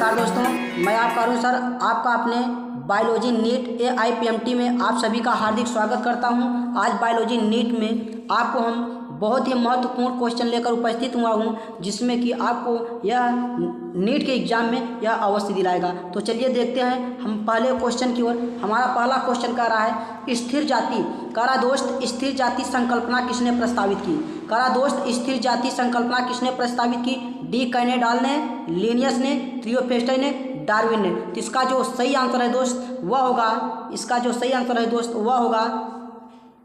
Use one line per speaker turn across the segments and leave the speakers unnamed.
नमस्कार दोस्तों, मैं आपका अरुण सर आपका अपने बायोलॉजी नीट AIPMT में आप सभी का हार्दिक स्वागत करता हूं। आज बायोलॉजी नीट में आपको हम बहुत ही महत्वपूर्ण क्वेश्चन लेकर उपस्थित हुआ हूं, जिसमें कि आपको यह नीट के एग्जाम में यह अवश्य दिलाएगा। तो चलिए देखते हैं हम पहले क्वेश्चन की ओर। हमारा पहला क्वेश्चन कह रहा है स्थिर जाति। करा दोस्त, स्थिर जाति संकल्पना किसने प्रस्तावित की? करा दोस्त, स्थिर जाति संकल्पना किसने प्रस्तावित की? डी कैनेडाल ने, लिनियस ने, थियोफ्रेस्टस ने, डार्विन ने। तो इसका जो सही आंसर है दोस्त वह होगा, इसका जो सही आंसर है दोस्त वह होगा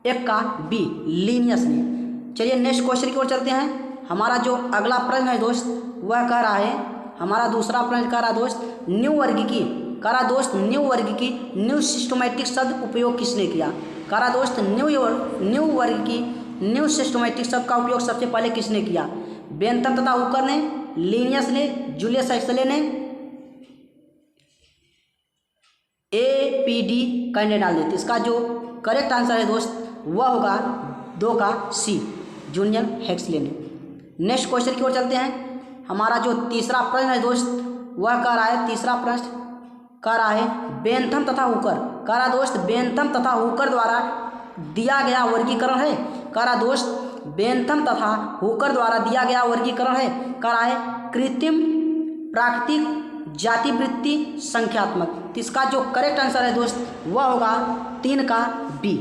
एक का बी, लिनियस ने। चलिए नेक्स्ट क्वेश्चन की ओर चलते हैं। हमारा जो अगला प्रश्न है दोस्त वह कह रहा है, हमारा दूसरा प्रश्न कह रहा है दोस्त न्यू वर्गीकी। करा दोस्त न्यू वर्गीकी, न्यू सिस्टमैटिक शब्द उपयोग किसने किया? करा दोस्त न्यू वर्गीकी, न्यू सिस्टमैटिक शब्द का उपयोग सबसे पहले किसने किया? बेंथम तथा हुकर ने, लिनियस ने, जूलियस एक्सले ने, APD कैनेडाल ने। इसका जो करेक्ट आंसर है दोस्त वह होगा 2 का सी, जूलियस एक्सले ने। नेक्स्ट क्वेश्चन की ओर चलते हैं। हमारा जो तीसरा प्रश्न है दोस्त वह कह रहा है, तीसरा प्रश्न कह रहा है बेंथम तथा हुकर। कह रहा दोस्त बेंथम तथा हुकर द्वारा दिया गया वर्गीकरण है। कह रहा दोस्त बेंथम तथा हुकर द्वारा दिया गया वर्गीकरण है। कह रहा है कृत्रिम, प्राकृतिक, जातिवृत्ति, संख्यात्मक। तो इसका जो करेक्ट आंसर है दोस्त वह होगा 3 का बी,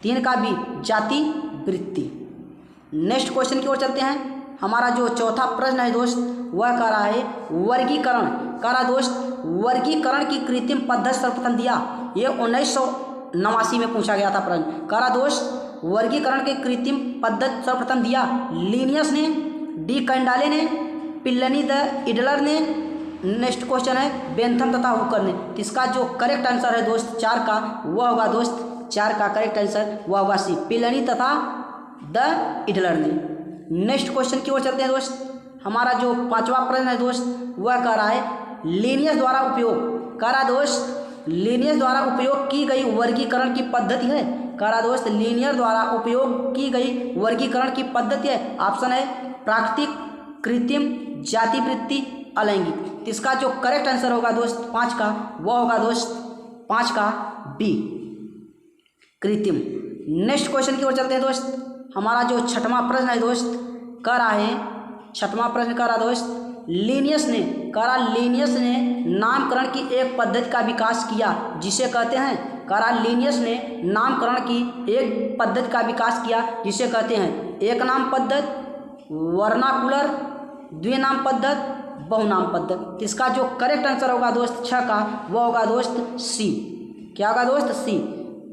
3 का बी, जातिवृत्ति। नेक्स्ट क्वेश्चन की ओर चलते हैं। हमारा जो चौथा प्रश्न है दोस्त वह कह रहा है वर्गीकरण। कह रहा दोस्त वर्गीकरण की कृत्रिम पद्धति सर्वप्रथम दिया। ये 1989 में पूछा गया था प्रश्न। कह रहा दोस्त वर्गीकरण के कृत्रिम पद्धति सर्वप्रथम दिया लिनियस ने, डी कैंडाले ने, पिल्लनी द इडलर ने। नेक्स्ट क्वेश्चन है बेंथम तथा हुकर ने। इसका जो करेक्ट आंसर है दोस्त 4 का वह होगा दोस्त, 4 का करेक्ट आंसर वह होगा सी, पिल्लनी तथा द इडलर ने। नेक्स्ट क्वेश्चन की ओर चलते हैं दोस्त। हमारा जो पांचवा प्रश्न है दोस्त वह कह रहा है लिनियस द्वारा उपयोग। कह रहा दोस्त लिनियस द्वारा उपयोग की गई वर्गीकरण की पद्धति है। कह रहा दोस्त लिनियर द्वारा उपयोग की गई वर्गीकरण की पद्धति है। ऑप्शन है प्राकृतिक, कृत्रिम, जातिवृत्ति, अलैंगिक। इसका जो करेक्ट आंसर होगा दोस्त 5 का वह होगा दोस्त 5 का बी, कृत्रिम। नेक्स्ट क्वेश्चन की ओर चलते हैं दोस्त। हमारा जो छठवां प्रश्न है दोस्त कह रहा है, छठवां प्रश्न कह रहा दोस्त लिनियस ने। कह रहा लिनियस ने नामकरण की एक पद्धति का विकास किया जिसे कहते हैं। कह रहा लिनियस ने नामकरण की एक पद्धति का विकास किया जिसे कहते हैं एक नाम पद्धति, वर्नाकुलर, द्विनाम पद्धति, बहुनाम पद्धति। इसका जो करेक्ट आंसर होगा दोस्त 6 का वह होगा दोस्त सी। क्या होगा दोस्त?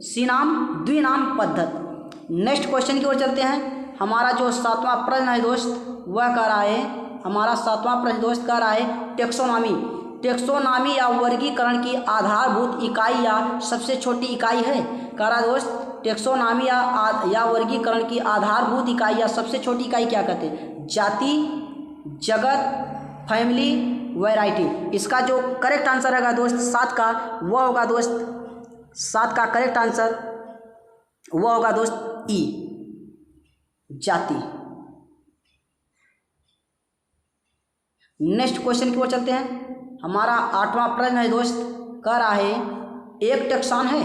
सी नाम द्विनाम पद्धति। नेक्स्ट क्वेश्चन की ओर चलते हैं। हमारा जो 7वां प्रश्न है दोस्त वह कह रहा है, हमारा 7वां प्रश्न दोस्त कह रहा है टेक्सोनॉमी। टेक्सोनॉमी या वर्गीकरण की आधारभूत इकाई या सबसे छोटी इकाई है। कह रहा दोस्त टेक्सोनॉमी या वर्गीकरण की आधारभूत इकाई या सबसे छोटी इकाई क्या कहते हैं? जाति, जगत, फैमिली, वैरायटी। इसका जो करेक्ट आंसर रहेगा दोस्त 7 का वह होगा दोस्त, 7 का करेक्ट आंसर वह होगा दोस्त ई, जाति। नेक्स्ट क्वेश्चन की ओर चलते हैं। हमारा 8वां प्रश्न है दोस्त कह रहा है एक टेक्सान है।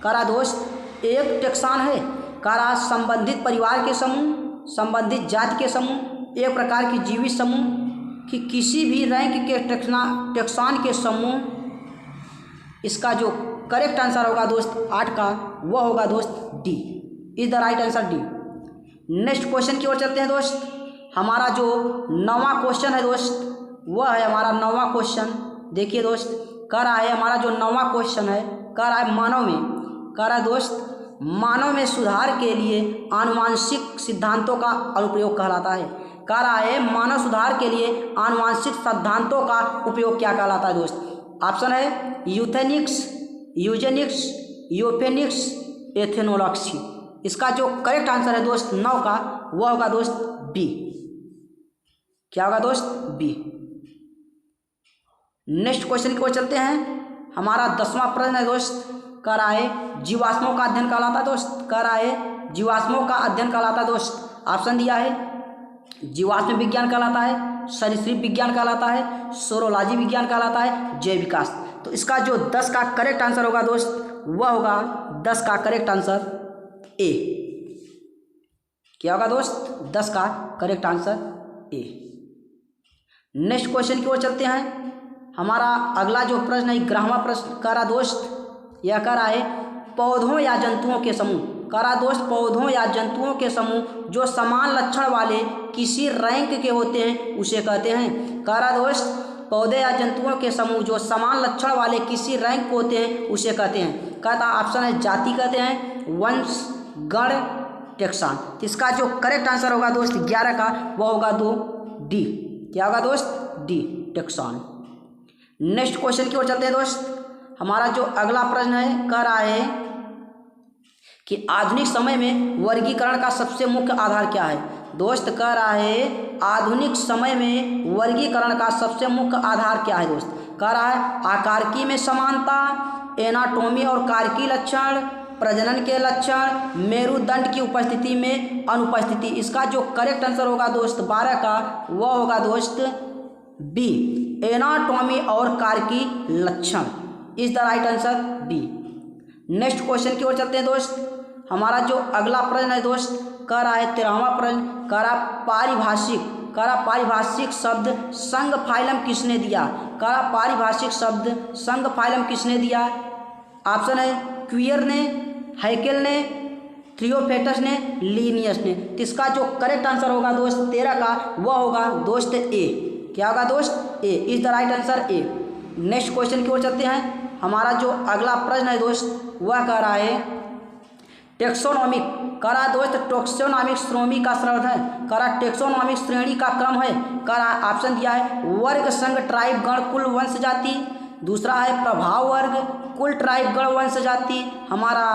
कह रहा दोस्त एक टेक्सान है। कह रहा संबंधित परिवार के समूह, संबंधित जाति के समूह, एक प्रकार की जीवित समूह कि किसी भी रैंक के टेक्सान के समूह। इसका जो करेक्ट आंसर होगा दोस्त 8 का वह होगा दोस्त D, is the right answer D. Next question की ओर चलते हैं दोस्त। हमारा जो 9वां क्वेश्चन है दोस्त वह है हमारा 9वां क्वेश्चन। देखिए दोस्त कह रहा है हमारा जो 9वां क्वेश्चन है कह रहा है मानव में। कह रहा है दोस्त मानव में सुधार के लिए आनुवांशिक सिद्धांतों का अनुप्रयोग कहलाता है। कह रहा है मानव सुधार के लिए आनुवांशिक सिद्धांतों का उपयोग क्या कहलाता है दोस्त? ऑप्शन है यूथेनिक्स, यूजेनिक्स, यूफेनिक्स, एथेनोलॉजी। इसका जो करेक्ट आंसर है दोस्त 9 का वह होगा दोस्त बी। क्या होगा दोस्त? बी। नेक्स्ट क्वेश्चन की ओर चलते हैं। हमारा 10वां प्रश्न है दोस्त कह रहा है जीवाश्मों का अध्ययन कहलाता है दोस्त। कह रहा है जीवाश्मों का अध्ययन कहलाता है दोस्त। ऑप्शन दिया है जीवाश्म विज्ञान कहलाता है, सरीसृप विज्ञान कहलाता है, सोरोलॉजी विज्ञान कहलाता है, जैव विकास। तो इसका जो 10 का करेक्ट आंसर होगा दोस्त वह होगा 10 का करेक्ट आंसर ए। क्या होगा दोस्त? 10 का correct answer A. Next question की ओर चलते हैं। हमारा अगला जो प्रश्न है 11वां प्रश्न कह रहा दोस्त, यह कह रहा है पौधों या जंतुओं के समूह, कह रहा दोस्त पौधों या जंतुओं के समूह जो समान लक्षण वाले किसी रैंक के होते हैं उसे कहते हैं। कह रहा दोस्त पौधे या जंतुओं के समूह जो समान लक्षण वाले किसी रैंक को होते हैं उसे कहते हैं। कहता ऑप्शन है जाति कहते हैं, वंश, गण, टेक्सान। इसका जो करेक्ट आंसर होगा दोस्त 11 का वह होगा 2 डी। क्या होगा दोस्त? D, taxon. नेक्स्ट क्वेश्चन की ओर चलते हैं दोस्त। हमारा जो अगला प्रश्न है कह रहा है कि आधुनिक समय में वर्गीकरण का सबसे मुख्य आधार क्या है। दोस्त कह रहा है आधुनिक समय में वर्गीकरण का सबसे मुख्य आधार क्या है दोस्त। कह रहा है आकारकी में समानता, एनाटोमी और कारकी लक्षण, प्रजनन के लक्षण, मेरुदंड की उपस्थिति में अनुपस्थिति। इसका जो करेक्ट आंसर होगा दोस्त 12 का वह होगा दोस्त बी, एनाटोमी और कारकी लक्षण is the right answer B. Next question की ओर चलते हैं दोस्त। हमारा जो अगला प्रश्न है दोस्त कह रहा है 13वां प्रश्न, कह रहा पारिभाषिक शब्द संघ फाइलम किसने दिया। कह रहा पारिभाषिक शब्द संघ फाइलम किसने दिया। ऑप्शन है क्वियर ने, हैकेल ने, थ्रियोफेटस ने, लीनियस ने। इसका जो करेक्ट आंसर होगा दोस्त 13 का वह होगा दोस्त ए। क्या होगा दोस्त? A is the right answer A. Next question की ओर चलते हैं। हमारा जो अगला प्रश्न है दोस्त वह कह रहा है टेक्सोनॉमिक, कह रहा दोस्त टैक्सोनॉमिक श्रेणी का शब्द है। कह रहा टेक्सोनॉमिक श्रेणी का क्रम है। कह रहा ऑप्शन दिया है वर्ग, संघ, ट्राइब, गण, कुल, वंश, जाति। दूसरा है प्रभाव वर्ग, कुल, ट्राइब, गण, वंश, जाति। हमारा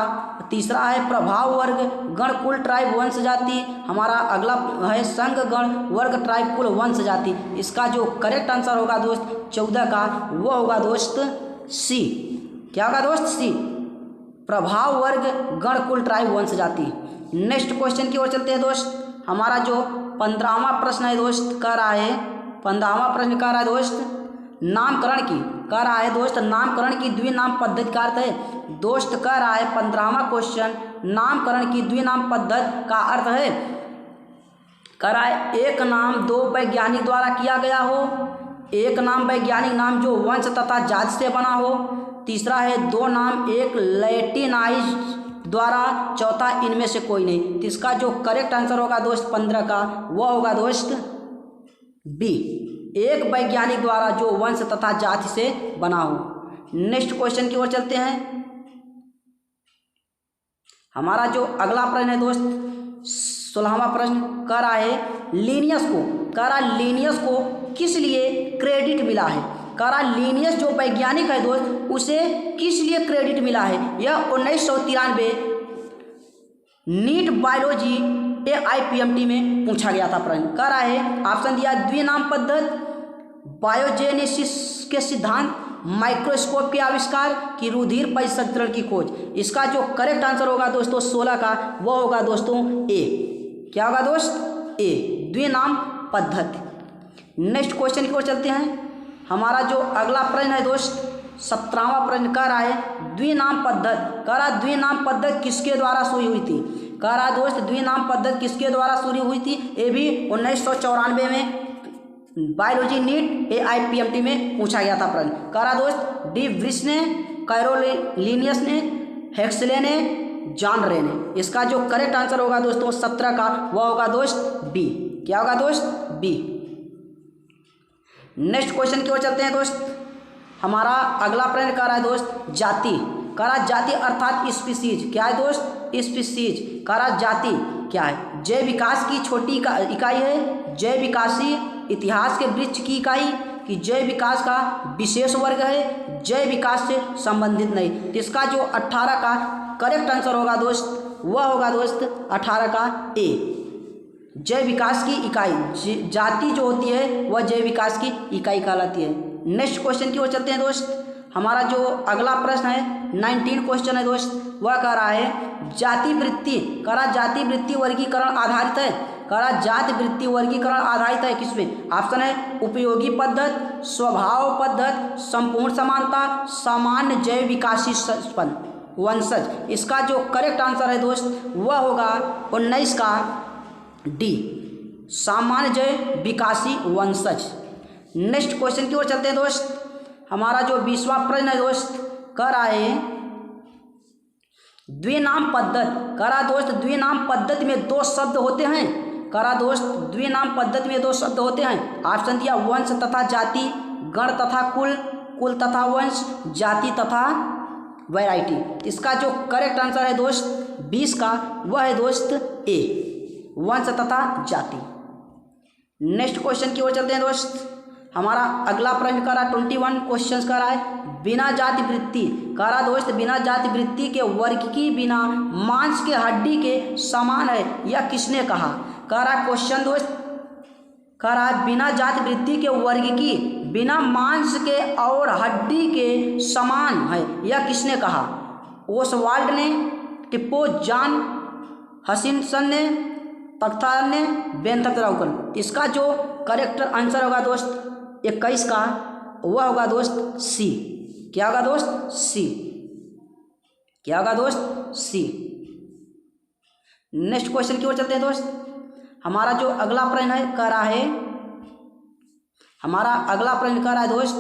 तीसरा है प्रभाव वर्ग, गण, कुल, ट्राइब, वंश, जाति। हमारा अगला है संघ, गण, वर्ग, ट्राइब, कुल, वंश, जाति। इसका जो करेक्ट आंसर होगा दोस्त 14 का वह होगा दोस्त सी। क्या होगा दोस्त? सी, प्रभाव वर्ग, गण, कुल, ट्राइब, वंश, जाति। नेक्स्ट क्वेश्चन की ओर चलते हैं दोस्त। हमारा जो 15वां प्रश्न है दोस्त कह रहा है 15वां प्रश्न कह रहा है दोस्त नामकरण की, कह रहा है दोस्त नामकरण की द्विनाम पद्धति का अर्थ है। दोस्त कह रहा है 15वां क्वेश्चन नामकरण की द्विनाम पद्धति का अर्थ है। कह रहा है एक नाम दो वैज्ञानिक द्वारा किया गया हो, एक नाम वैज्ञानिक नाम जो वंश तथा जाति से बना हो। तीसरा है दो नाम एक लैटिनाइज द्वारा, चौथा इनमें से कोई नहीं। इसका जो करेक्ट आंसर होगा दोस्त 15 का वह होगा दोस्त बी, एक वैज्ञानिक द्वारा जो वंश तथा जाति से बना हो। नेक्स्ट क्वेश्चन की ओर चलते हैं। हमारा जो अगला प्रश्न है दोस्त 16वां प्रश्न कह रहा है लीनियस को किस लिए क्रेडिट मिला है। कह रहा लीनियस जो वैज्ञानिक है दोस्त उसे किस लिए क्रेडिट मिला है। यह 1993 नीट बायोलॉजी AIPMT में पूछा गया था प्रश्न। कह रहा है ऑप्शन दिया द्विनाम पद्धति, बायोजेनेसिस के सिद्धांत, माइक्रोस्कोप के आविष्कार की रुधिर परिसंचरण की खोज। इसका जो करेक्ट आंसर होगा दोस्तों 16 का वह होगा दोस्तों ए। क्या होगा दोस्त? ए, द्विनाम पद्धति। नेक्स्ट क्वेश्चन की ओर चलते हैं। हमारा जो अगला प्रश्न है दोस्त 17वां प्रश्न कह रहा है द्विनाम पद्धति। कह रहा द्विनाम पद्धति किसके द्वारा शुरू हुई थी। कह रहा दोस्त द्विनाम पद्धति किसके द्वारा शुरू हुई थी। ये भी 1994 में बायोलॉजी नीट AIPMT में पूछा गया था प्रश्न। कह रहा दोस्त डी व्रिस ने, कैरोलिनियस ने, हेक्सले ने, जॉन रे ने। इसका जो करेक्ट आंसर होगा दोस्तों 17 का वह होगा दोस्त बी। क्या होगा दोस्त? बी। नेक्स्ट क्वेश्चन की ओर चलते हैं दोस्त। हमारा अगला प्रश्न कह रहा है दोस्त जाति। कह रहा जाति अर्थात स्पीसीज। क्या है दोस्त? स्पीसीज। कह रहा जाति क्या है। जैव विकास की छोटी इकाई है, जैव विकासी इतिहास के वृक्ष की इकाई, कि जैव विकास का विशेष वर्ग है, जैव विकास से संबंधित नहीं। इसका जो 18 का करेक्ट आंसर होगा दोस्त वह होगा दोस्त 18 का ए, जैव विकास की इकाई। जाति जो होती है वह जैव विकास की इकाई कहलाती है। नेक्स्ट क्वेश्चन की ओर चलते हैं दोस्त। हमारा जो अगला प्रश्न है 19 क्वेश्चन है दोस्त, वह कह रहा है जाति वृत्ति, कह रहा जाति वृत्ति वर्गीकरण आधारित है, कह रहा जाति वृत्ति वर्गीकरण आधारित है किसमें? ऑप्शन है उपयोगी पद्धत, स्वभाव पद्धत, संपूर्ण समानता, सामान्य जैव विकासी वंशज। इसका जो करेक्ट आंसर है दोस्त वह होगा 19 का डी, सामान्य जैव विकासी वंशज। नेक्स्ट क्वेश्चन की ओर चलते हैं दोस्त। हमारा जो 20वां प्रश्न है दोस्त, कह रहा है द्विनाम पद्धत, कह रहा दोस्त द्विनाम पद्धति में दो शब्द होते हैं, कह रहा दोस्त द्विनाम पद्धति में दो शब्द होते हैं। ऑप्शन दिया वंश तथा जाति, गण तथा कुल, कुल तथा वंश, जाति तथा वैरायटी। इसका जो करेक्ट आंसर है दोस्त 20 का वह है दोस्त ए, वंश तथा जाति। नेक्स्ट क्वेश्चन की ओर चलते हैं दोस्त। हमारा अगला प्रश्न कह रहा 21 क्वेश्चन कह रहा है बिना जाति वृत्ति, कह रहा दोस्त बिना जाति वृत्ति के वर्ग की बिना मांस के हड्डी के समान है, यह किसने कहा? कह रहा क्वेश्चन दोस्त कह रहा है बिना जाति वृत्ति के वर्ग की बिना मांस के और हड्डी के समान है, यह किसने कहा? ओसवाल्ड ने, टिप्पो, जॉन हचिनसन ने, तख्ता ने, बेंथम राउकन। इसका जो करेक्ट आंसर होगा दोस्त 21 का वह होगा दोस्त सी। क्या होगा दोस्त? सी। क्या होगा दोस्त? सी। नेक्स्ट क्वेश्चन की ओर चलते हैं दोस्त। हमारा जो अगला प्रश्न है कह रहा है हमारा अगला प्रश्न कह रहा है दोस्त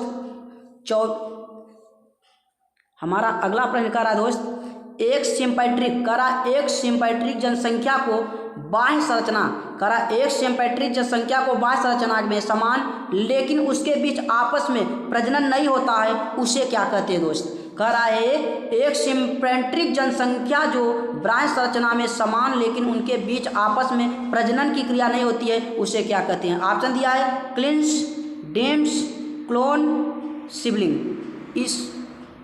हमारा अगला प्रश्न कह रहा है दोस्त एक सिंपैट्रिक, कह रहा एक सिंपैट्रिक जनसंख्या को बाह्य संरचना, कह रहा एक सिंपैट्रिक जनसंख्या को बाह्य संरचना में समान लेकिन उसके बीच आपस में प्रजनन नहीं होता है, उसे क्या कहते हैं दोस्त? कह रहा है एक सिंपैट्रिक जनसंख्या जो बाह्य संरचना में समान लेकिन उनके बीच आपस में प्रजनन की क्रिया नहीं होती है, उसे क्या कहते हैं? ऑप्शन दिया है क्लिन्स, डेम्स, क्लोन, सिबलिंग।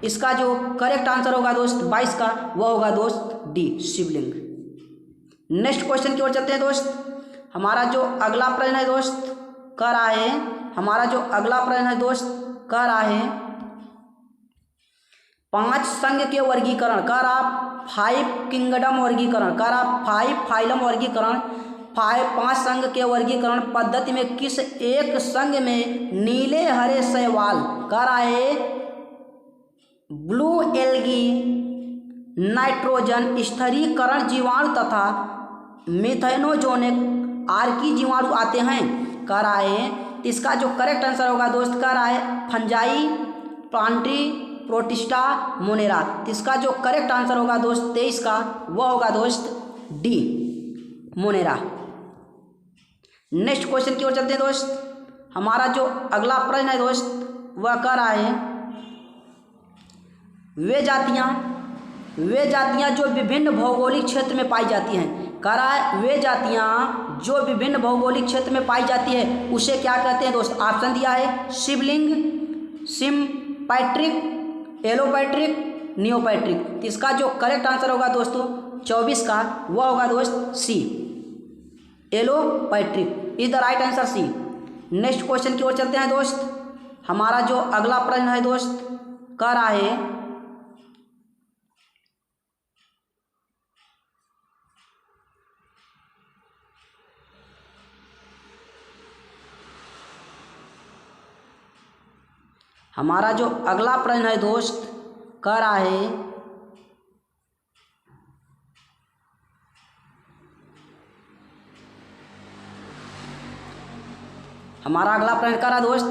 इसका जो करेक्ट आंसर होगा दोस्त 22 का वह होगा दोस्त डी, सिबलिंग। नेक्स्ट क्वेश्चन की ओर चलते हैं दोस्त। हमारा जो अगला प्रश्न है दोस्त कह रहा है हमारा जो अगला प्रश्न है दोस्त कह रहा है 5 संघ के वर्गीकरण, कह रहा 5 किंगडम वर्गीकरण, कह रहा 5 फाइलम वर्गीकरण, 5 संघ के वर्गीकरण पद्धति में किस एक संघ में नीले हरे शैवाल, कह रहा है ब्लू एल्गी, नाइट्रोजन स्थिरीकरण जीवाणु तथा मिथेनोजोनिक आर्की जीवाणु आते हैं, कह रहा है। इसका जो करेक्ट आंसर होगा दोस्त कह रहा है फंजाई, प्लांट्री, प्रोटिस्टा, मोनेरा। इसका जो करेक्ट आंसर होगा दोस्त 23 का वह होगा दोस्त डी, मोनेरा। नेक्स्ट क्वेश्चन की ओर चलते हैं दोस्त। हमारा जो अगला प्रश्न है दोस्त वह कह रहा है वे जातियां जो विभिन्न भौगोलिक क्षेत्र में पाई जाती हैं, कह रहा है वे जातियां जो विभिन्न भौगोलिक क्षेत्र में पाई जाती है उसे क्या कहते हैं दोस्त? ऑप्शन दिया है सिबलिंग, सिम्पैट्रिक, एलोपैट्रिक, नियोपैट्रिक। इसका जो करेक्ट आंसर होगा दोस्तों 24 का वह होगा दोस्त C, allopathic is the right answer C. Next question की ओर चलते हैं दोस्त। हमारा जो अगला प्रश्न है दोस्त कह रहा है हमारा जो अगला प्रश्न है दोस्त कह रहा है हमारा अगला प्रश्न कह रहा दोस्त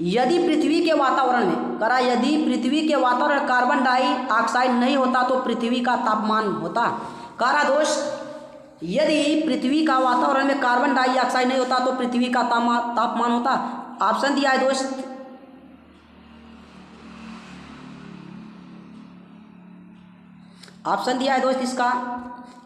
यदि पृथ्वी के वातावरण में, कह रहा यदि पृथ्वी के वातावरण कार्बन डाइऑक्साइड नहीं होता तो पृथ्वी का तापमान होता। कह रहा दोस्त यदि पृथ्वी का वातावरण में कार्बन डाइऑक्साइड नहीं होता तो पृथ्वी का तापमान होता। ऑप्शन दिया है दोस्त इसका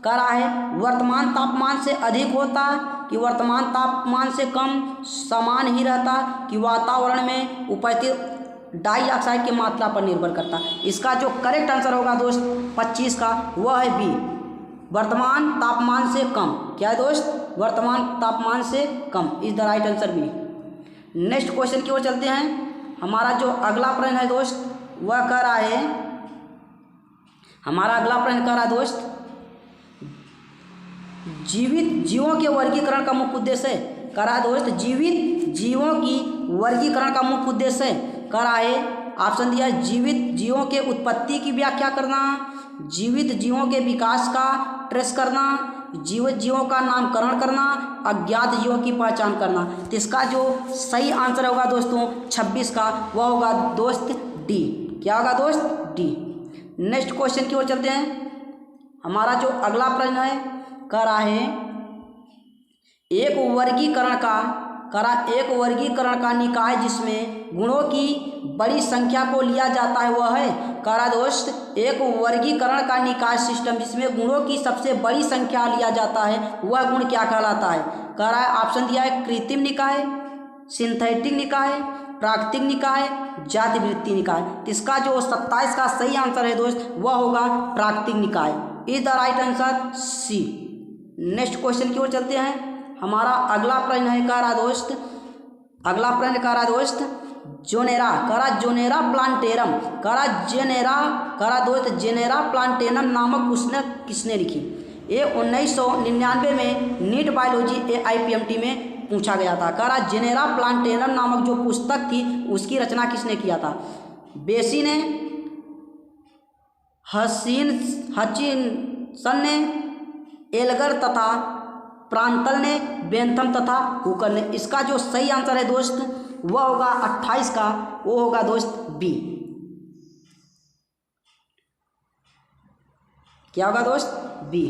कह रहा है वर्तमान तापमान से अधिक होता कि वर्तमान तापमान से कम, समान ही रहता कि वातावरण में उपस्थित डाइऑक्साइड की मात्रा पर निर्भर करता। इसका जो करेक्ट आंसर होगा दोस्त 25 का वह है बी, वर्तमान तापमान से कम। क्या है दोस्त? वर्तमान तापमान से कम is the right answer B. Next question की ओर चलते हैं। हमारा जो अगला प्रश्न है दोस्त वह कह रहा है, हमारा अगला प्रश्न कह रहा है दोस्त, जीवित जीवों के वर्गीकरण का मुख्य उद्देश्य है। कह रहा है दोस्त जीवित जीवों की वर्गीकरण का मुख्य उद्देश्य है। कह रहा है, ऑप्शन दिया है, जीवित जीवों के उत्पत्ति की व्याख्या करना, जीवित जीवों के विकास का ट्रेस करना, जीवित जीवों का नामकरण करना, अज्ञात जीवों की पहचान करना। तो इसका जो सही आंसर होगा दोस्तों 26 का, वह होगा दोस्त डी। क्या होगा दोस्त? डी। नेक्स्ट क्वेश्चन की ओर चलते हैं। हमारा जो अगला प्रश्न है कह रहा है, एक वर्गीकरण का निकाय जिसमें गुणों की बड़ी संख्या को लिया जाता है वह है। कह रहा दोस्त, एक वर्गीकरण का निकाय सिस्टम जिसमें गुणों की सबसे बड़ी संख्या लिया जाता है वह गुण क्या कहलाता है। कह रहा है, ऑप्शन दिया है, कृत्रिम निकाय, सिंथेटिक निकाय, प्राकृतिक निकाय, जातिवृत्ति निकाय। इसका जो 27 का सही आंसर है दोस्त वह होगा प्राकृतिक निकाय। Is the right answer C. Next question की ओर चलते हैं। हमारा अगला प्रश्न है कह रहा दोस्त, अगला प्रश्न कह रहा दोस्त, जोनेरा, कह रहा जोनेरा प्लांटेरम, कह रहा दोस्त जेनेरा प्लांटेनम नामक किसने लिखी। ये 1999 में नीट बायोलॉजी AIPMT में पूछा गया था। कह रहा जेनेरा प्लांटेनम नामक जो पुस्तक थी उसकी रचना किसने किया था। बेसी ने, हचिनसन ने, एल्गर तथा प्रांतल ने, बेंथम तथा हुकर ने। इसका जो सही आंसर है दोस्त वह होगा 28 का, वो होगा दोस्त बी। क्या होगा दोस्त? बी।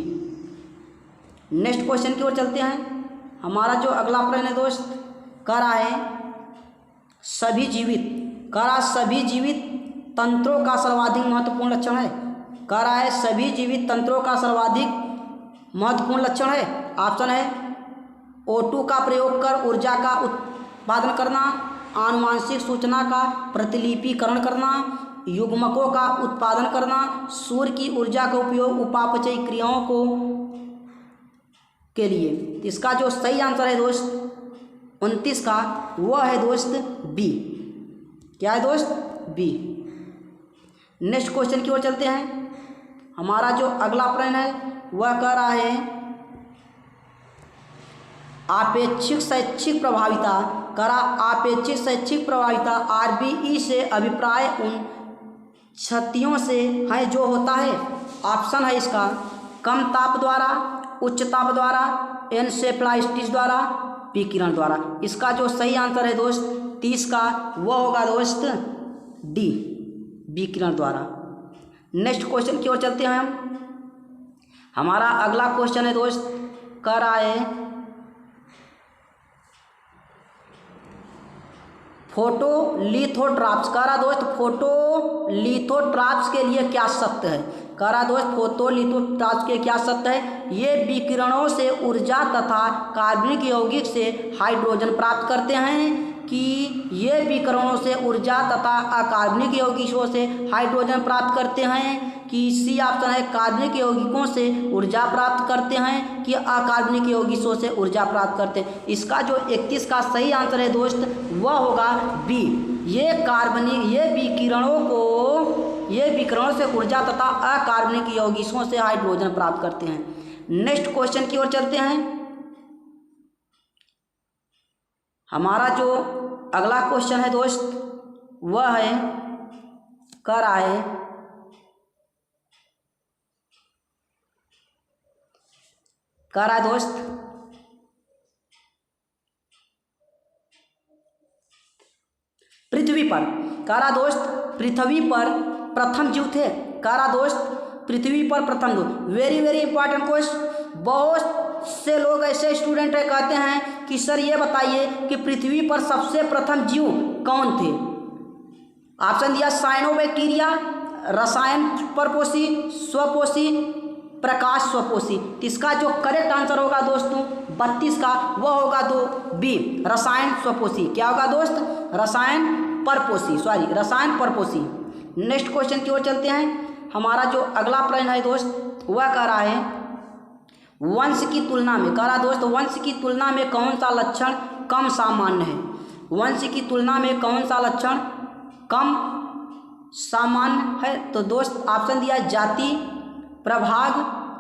नेक्स्ट क्वेश्चन की ओर चलते हैं। हमारा जो अगला प्रश्न है दोस्त कह रहा है, सभी जीवित तंत्रों का सर्वाधिक महत्वपूर्ण लक्षण है। कह रहा है, सभी जीवित तंत्रों का सर्वाधिक महत्वपूर्ण लक्षण है। ऑप्शन है, O2 का प्रयोग कर ऊर्जा का उत्पादन करना, आनुवांशिक सूचना का प्रतिलिपिकरण करना, युग्मकों का उत्पादन करना, सूर्य की ऊर्जा का उपयोग उपापचयी क्रियाओं के लिए। इसका जो सही आंसर है दोस्त 29 का, वह है दोस्त बी। क्या है दोस्त? बी। नेक्स्ट क्वेश्चन की ओर चलते हैं। हमारा जो अगला प्रश्न है वह कह रहा है, आपेक्षिक शैक्षिक प्रभाविता। कह रहा आपेक्षिक शैक्षिक प्रभाविता RBE से अभिप्राय उन क्षतियों से है जो होता है। ऑप्शन है इसका, कम ताप द्वारा, उच्च ताप द्वारा, एनसेफलाइटिस द्वारा, विकिरण द्वारा। इसका जो सही आंसर है दोस्त 30 का, वह होगा दोस्त डी, विकिरण द्वारा। नेक्स्ट क्वेश्चन की ओर चलते हैं हम। हमारा अगला क्वेश्चन है दोस्त कह रहा है, फोटोलिथोट्राप्स। कह रहा दोस्त फोटोलिथोट्राप्स के लिए क्या सत्य है। कह रहा दोस्त फोटोलिथोट्राप्स के क्या सत्य है। ये विकिरणों से ऊर्जा तथा कार्बनिक यौगिक से हाइड्रोजन प्राप्त करते हैं कि ये विकिरणों से ऊर्जा तथा अकार्बनिक यौगिकों से हाइड्रोजन प्राप्त करते हैं कि सी ऑप्शन है, कार्बनिक यौगिकों से ऊर्जा प्राप्त करते हैं कि अकार्बनिक यौगिकों से ऊर्जा प्राप्त करते हैं। इसका जो 31 का सही आंसर है दोस्त वह होगा बी। ये विकिरणों से ऊर्जा तथा अकार्बनिक यौगिकों से हाइड्रोजन प्राप्त करते हैं। नेक्स्ट क्वेश्चन की ओर चलते हैं। हमारा जो अगला क्वेश्चन है दोस्त वह है कह रहा है, दोस्त पृथ्वी पर। कह रहा दोस्त पृथ्वी पर प्रथम जीव थे। कह रहा दोस्त पृथ्वी पर प्रथम जीव। Very very important question. बहुत से लोग ऐसे स्टूडेंट है कहते हैं कि सर ये बताइए कि पृथ्वी पर सबसे प्रथम जीव कौन थे। ऑप्शन दिया, साइनोबैक्टीरिया, रसायन परपोषी, स्वपोषी, प्रकाश स्वपोषी। इसका जो करेक्ट आंसर होगा दोस्तों 32 का, वह होगा दो बी, रसायन स्वपोषी। क्या होगा दोस्त? रसायन परपोषी। नेक्स्ट क्वेश्चन की ओर चलते हैं। हमारा जो अगला प्रश्न है दोस्त वह कह रहा है, वंश की तुलना में। कह रहा दोस्त वंश की तुलना में कौन सा लक्षण कम सामान्य है। वंश की तुलना में कौन सा लक्षण कम सामान्य है? तो दोस्त ऑप्शन दिया है जाति, प्रभाग,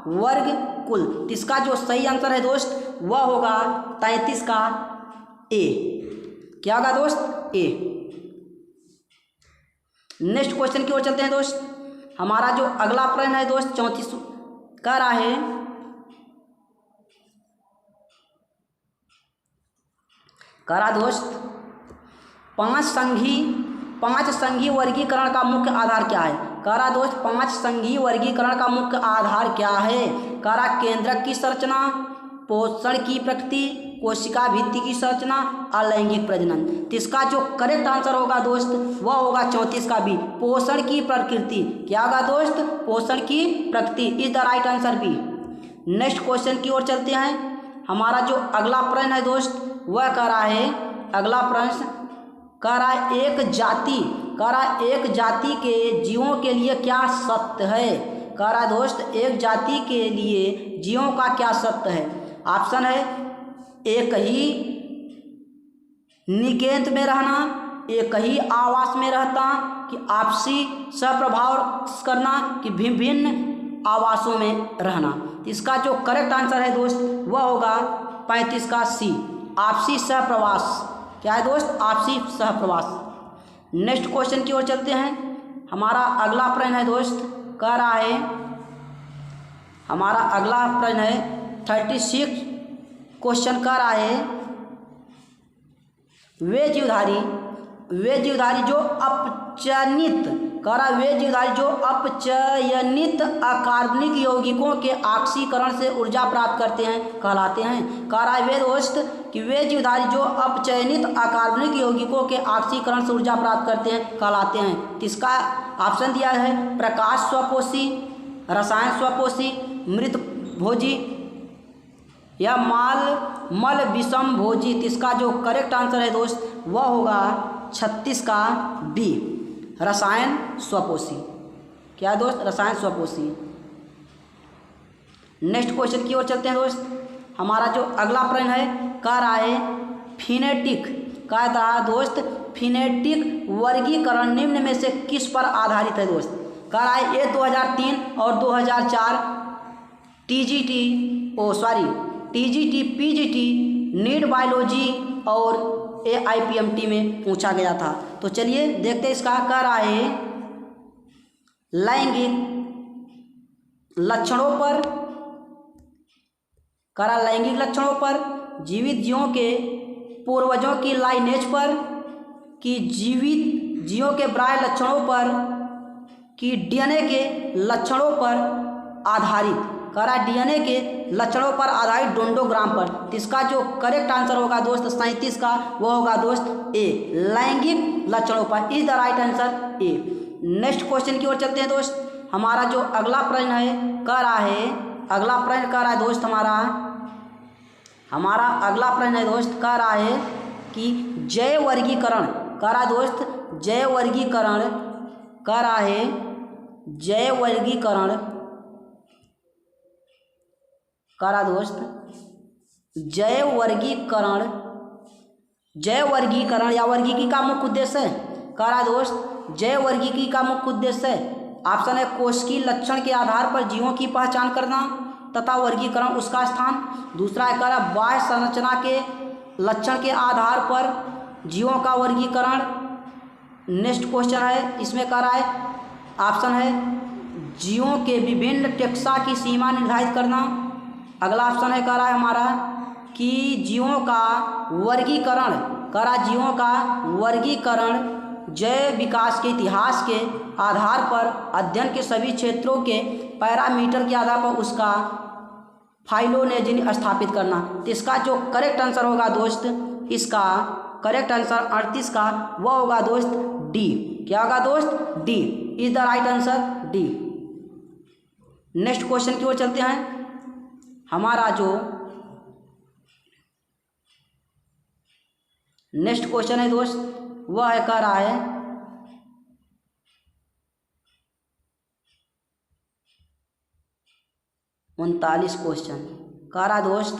वर्ग, कुल। तो इसका जो सही आंसर है दोस्त वह होगा 33 का ए। क्या होगा दोस्त? ए। नेक्स्ट क्वेश्चन की ओर चलते हैं दोस्त। हमारा जो अगला प्रश्न है दोस्त 34 कह रहा है दोस्त पांच संघीय वर्गीकरण का मुख्य आधार क्या है? करा दोस्त 5 संघीय वर्गीकरण का मुख्य आधार क्या है? करा केंद्रक की संरचना, पोषण की प्रकृति, कोशिका भित्ति की संरचना, अलैंगिक प्रजनन। तो इसका जो करेक्ट आंसर होगा दोस्त वह होगा 34 का बी, पोषण की प्रकृति। क्या होगा दोस्त? पोषण की प्रकृति is the right answer B. Next question की ओर चलते हैं। हमारा जो अगला प्रश्न है दोस्त वह कह रहा है, अगला प्रश्न कह रहा है एक जाति के जीवों के लिए क्या सत्य है? कह रहा है दोस्त एक जाति के लिए जीवों का क्या सत्य है? ऑप्शन है एक ही निकेत में रहना, एक ही आवास में रहता, कि आपसी सहप्रभाव करना, कि भिन्न भिन्न आवासों में रहना। इसका जो करेक्ट आंसर है दोस्त वह होगा 35 का सी, आपसी सहप्रवास। क्या है दोस्त? आपसी सहप्रवास। नेक्स्ट क्वेश्चन की ओर चलते हैं। हमारा अगला प्रश्न है दोस्त कह रहा है, हमारा अगला प्रश्न है 36 क्वेश्चन कह रहा है वे जीवधारी जो अपचयनित अकार्बनिक यौगिकों के ऑक्सीकरण से ऊर्जा प्राप्त करते हैं कहलाते हैं। कह रहा है वे दोस्त कि वे जीवधारी जो अपचयनित अकार्बनिक यौगिकों के ऑक्सीकरण से ऊर्जा प्राप्त करते हैं कहलाते हैं। तो इसका ऑप्शन दिया है प्रकाश स्वपोषी, रसायन स्वपोषी, मृत भोजी या मल विषम भोजी। तो इसका जो करेक्ट आंसर है दोस्त वह होगा 36 का बी, रसायन स्वपोषी। क्या दोस्त? रसायन स्वपोषी। नेक्स्ट क्वेश्चन की ओर चलते हैं दोस्त। हमारा जो अगला प्रश्न है कह रहा है फिनेटिक, कह रहा है दोस्त फिनेटिक वर्गीकरण निम्न में से किस पर आधारित है दोस्त? कह रहा है ये 2003 और 2004 टीजीटी, पीजीटी, नीट बायोलॉजी और AIPMT में पूछा गया था। तो चलिए देखते हैं इसका। कह रहा है लैंगिक लक्षणों पर, लैंगिक लक्षणों पर, जीवित जीवों के पूर्वजों की लाइनेज पर, कि जीवित जीवों के बाह्य लक्षणों पर, कि DNA के लक्षणों पर आधारित, DNA के लक्षणों पर आधारित डोंडोग्राम पर। तो इसका जो करेक्ट आंसर होगा दोस्त 37 का वह होगा दोस्त ए, लैंगिक लक्षणों पर is the right answer A. Next question की ओर चलते हैं दोस्त। हमारा जो अगला प्रश्न है कह रहा है, अगला प्रश्न कह रहा है दोस्त हमारा अगला प्रश्न है दोस्त कह रहा है कि जैव वर्गीकरण, कह रहा है दोस्त जैव वर्गीकरण, कह रहा है जैव वर्गीकरण, कह रहा दोस्त जैव वर्गीकरण या वर्गीकी का मुख्य उद्देश्य है। कह रहा दोस्त जैव वर्गीकी का मुख्य उद्देश्य है। ऑप्शन है कोशिकीय लक्षण के आधार पर जीवों की पहचान करना तथा वर्गीकरण उसका स्थान। दूसरा है कह रहा बाह्य संरचना के लक्षण के आधार पर जीवों का वर्गीकरण। नेक्स्ट क्वेश्चन है इसमें कह रहा है ऑप्शन है जीवों के विभिन्न टेक्सा की सीमा निर्धारित करना। अगला ऑप्शन है कह रहा है हमारा कि जीवों का वर्गीकरण, कह रहा जीवों का वर्गीकरण जैव विकास के इतिहास के आधार पर अध्ययन के सभी क्षेत्रों के पैरामीटर के आधार पर उसका फाइलोनेजिन स्थापित करना। तो इसका जो करेक्ट आंसर होगा दोस्त, इसका करेक्ट आंसर 38 का वह होगा दोस्त डी। क्या होगा दोस्त? D is the right answer, D. Next question की ओर चलते हैं। हमारा जो नेक्स्ट क्वेश्चन है दोस्त वह है कह रहा है 39 क्वेश्चन, कह रहा दोस्त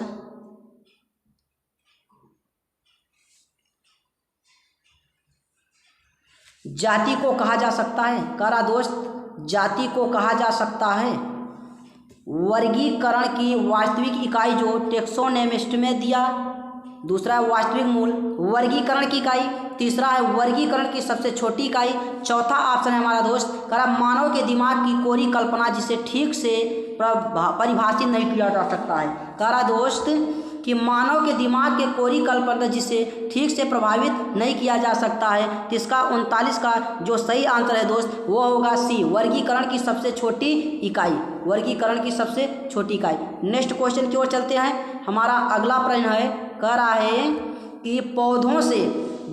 जाति को कहा जा सकता है? कह रहा दोस्त जाति को कहा जा सकता है वर्गीकरण की वास्तविक इकाई जो टेक्सोनोमिस्ट में दिया, दूसरा है वास्तविक मूल वर्गीकरण की इकाई, तीसरा है वर्गीकरण की सबसे छोटी इकाई, चौथा ऑप्शन है हमारा दोस्त कह रहा मानव के दिमाग की कोरी कल्पना जिसे ठीक से परिभाषित नहीं किया जा सकता है। कह रहा दोस्त कि मानव के दिमाग के कोरी कल्पना जिसे ठीक से प्रभावित नहीं किया जा सकता है। इसका 39 का जो सही आंसर है दोस्त वो होगा सी, वर्गीकरण की सबसे छोटी इकाई, वर्गीकरण की सबसे छोटी इकाई। नेक्स्ट क्वेश्चन की ओर चलते हैं। हमारा अगला प्रश्न है, कह रहा है कि पौधों से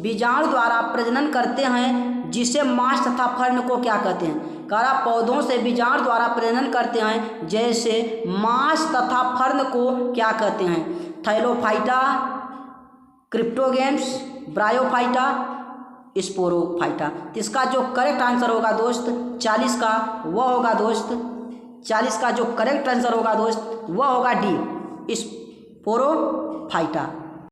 बीजाणु द्वारा प्रजनन करते हैं जिसे मांस तथा फर्न को क्या कहते हैं? कह रहा पौधों से बीजाणु द्वारा प्रजनन करते हैं जैसे मांस तथा फर्न को क्या कहते हैं? Thallophyta, cryptogams, bryophyta, sporophyta. इसका जो करेक्ट आंसर होगा दोस्त 40 का वह होगा दोस्त 40 का जो करेक्ट आंसर होगा दोस्त वह होगा डी, स्पोरोफाइटा।